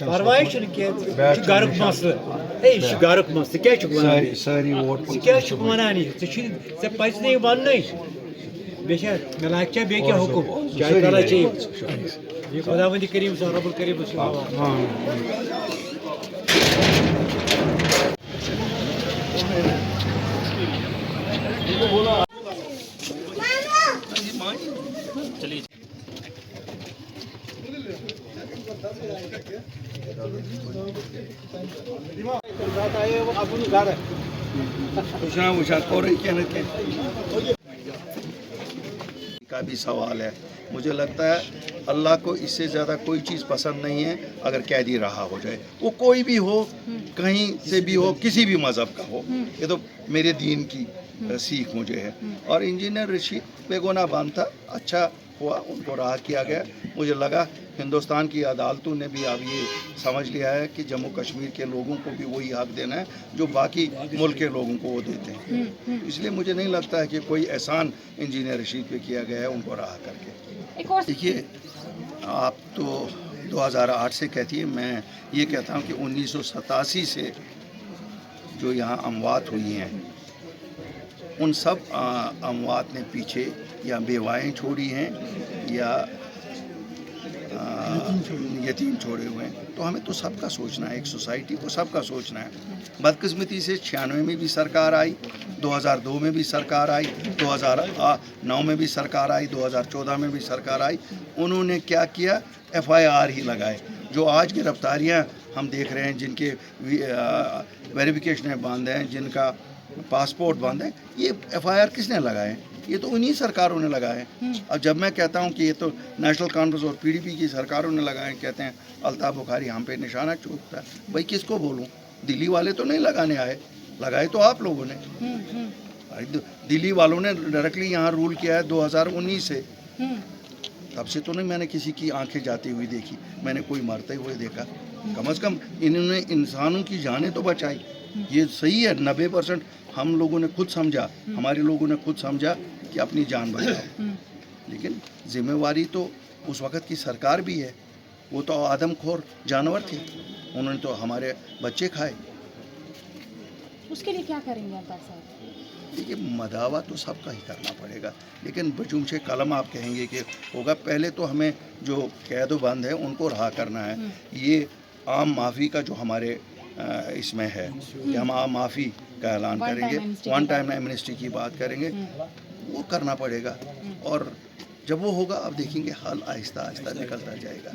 Parvayı şunu ki garip maslı. Hey şu garip maslı क्या चुक बना सारी वोट क्या चुक बना नहीं तो चीज से पैसे नहीं बन नहीं बेशक मलाइका बे क्या हुक्म क्या करना चाहिए ये खुदावंदी करीम से रब्बुल करीम से का भी सवाल है। मुझे लगता है अल्लाह को इससे ज़्यादा कोई चीज़ पसंद नहीं है अगर कैदी रहा हो जाए, वो कोई भी हो, कहीं से भी हो, किसी भी मज़हब का हो। ये तो मेरे दीन की सीख मुझे है। और इंजीनियर रशीद बेगुनाह बंद था, अच्छा हुआ उनको रहा किया गया। मुझे लगा हिंदुस्तान की अदालतों ने भी अब ये समझ लिया है कि जम्मू कश्मीर के लोगों को भी वही हक देना है जो बाकी मुल्क के लोगों को वो देते हैं। इसलिए मुझे नहीं लगता है कि कोई एहसान इंजीनियर रशीद पे किया गया है उनको रहा करके। देखिए, आप तो 2008 से कहती है, मैं ये कहता हूँ कि 1987 से जो यहाँ अमवात हुई हैं उन सब अमवात ने पीछे या बेवाएँ छोड़ी हैं या यतीम छोड़े हुए हैं। तो हमें तो सबका सोचना है, एक सोसाइटी को सबका सोचना है। बदकिस्मती से 96 में भी सरकार आई, 2002 में भी सरकार आई, 2009 में भी सरकार आई, 2014 में भी सरकार आई। उन्होंने क्या किया? FIR ही लगाए। जो आज गिरफ्तारियां हम देख रहे हैं, जिनके वेरिफिकेशन बंद हैं, जिनका पासपोर्ट बंद है, ये FIR किसने लगाए? ये तो उन्हीं सरकारों ने लगाए। अब जब मैं कहता हूँ कि ये तो नेशनल कॉन्फ्रेंस और PDP की सरकारों ने लगाए, कहते हैं अल्ताफ बुखारी हम पे निशाना चूकता है। भाई किसको बोलूँ? दिल्ली वाले तो नहीं लगाने आए, लगाए तो आप लोगों ने। दिल्ली वालों ने डायरेक्टली यहाँ रूल किया है 2019 से। तब से तो नहीं मैंने किसी की आंखें जाती हुई देखी, मैंने कोई मरते हुए देखा। कम से कम इन्होंने इंसानों की जानें तो बचाई। ये सही है, 90% हम लोगों ने खुद समझा, हमारे लोगों ने खुद समझा कि अपनी जान बचाओ। लेकिन जिम्मेवारी तो उस वक़्त की सरकार भी है। वो तो आदमखोर जानवर थे, उन्होंने तो हमारे बच्चे खाए। उसके लिए क्या करेंगे अल्ताफ साहब? देखिए, मदावा तो सबका ही करना पड़ेगा, लेकिन बजुमशे कलम आप कहेंगे कि होगा। पहले तो हमें जो कैद बंद है उनको रहा करना है। ये आम माफ़ी का जो हमारे इसमें है कि हम आम माफ़ी का ऐलान करेंगे, वन टाइम एमनेस्टी की बात करेंगे, वो करना पड़ेगा। और जब वो होगा अब देखेंगे हल आहिस्ता आहिस्ता निकलता जाएगा।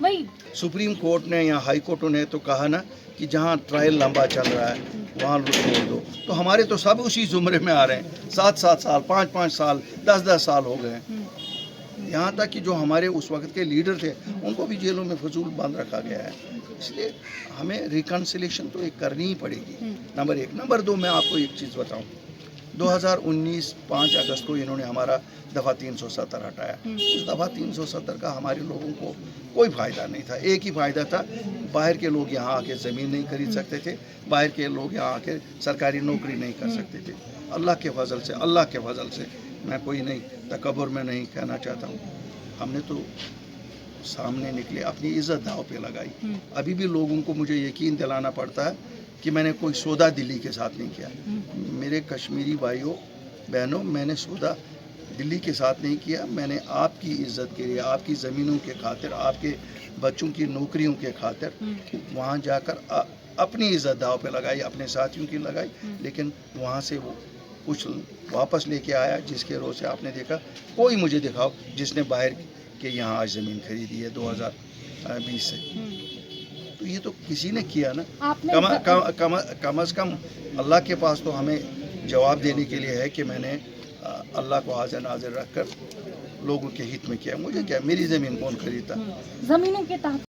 वही सुप्रीम कोर्ट ने या हाई कोर्ट ने तो कहा ना कि जहाँ ट्रायल लंबा चल रहा है वहाँ छोड़ दो। तो हमारे तो सब उसी जुमरे में आ रहे हैं। 7-7 साल, 5-5 साल, 10-10 साल हो गए। यहाँ तक कि जो हमारे उस वक्त के लीडर थे उनको भी जेलों में फजूल बंद रखा गया है। इसलिए हमें रिकन्सिलेशन तो एक करनी ही पड़ेगी, नंबर 1। नंबर 2, मैं आपको एक चीज़ बताऊँ, 2019 5 अगस्त को इन्होंने हमारा दफ़ा 370 हटाया। उस दफ़ा 370 का हमारे लोगों को कोई फ़ायदा नहीं था। एक ही फ़ायदा था, बाहर के लोग यहाँ आके ज़मीन नहीं खरीद सकते थे, बाहर के लोग यहाँ आके सरकारी नौकरी नहीं कर सकते थे। अल्लाह के फजल से मैं कोई नहीं तकब्बुर में नहीं कहना चाहता हूँ, हमने तो सामने निकले, अपनी इज़्ज़त दाव पे लगाई। अभी भी लोगों को मुझे यकीन दिलाना पड़ता है कि मैंने कोई सौदा दिल्ली के साथ नहीं किया। मेरे कश्मीरी भाइयों बहनों, मैंने सौदा दिल्ली के साथ नहीं किया। मैंने आपकी इज़्ज़त के लिए, आपकी ज़मीनों के खातिर, आपके बच्चों की नौकरियों के खातिर वहाँ जाकर अपनी इज़्ज़त दाव पे लगाई, अपने साथियों की लगाई। लेकिन वहाँ से वो कुछ वापस लेके आया, जिसके रोज़ से आपने देखा। कोई मुझे दिखाओ जिसने बाहर के यहाँ आज ज़मीन खरीदी है 2020 से। तो ये तो किसी ने किया ना। कम अज़ कम अल्लाह के पास तो हमें जवाब देने के लिए है कि मैंने अल्लाह को हाज़िर नाज़िर रख कर लोगों के हित में किया। मुझे क्या, मेरी ज़मीन कौन खरीदता? ज़मीनों के तहत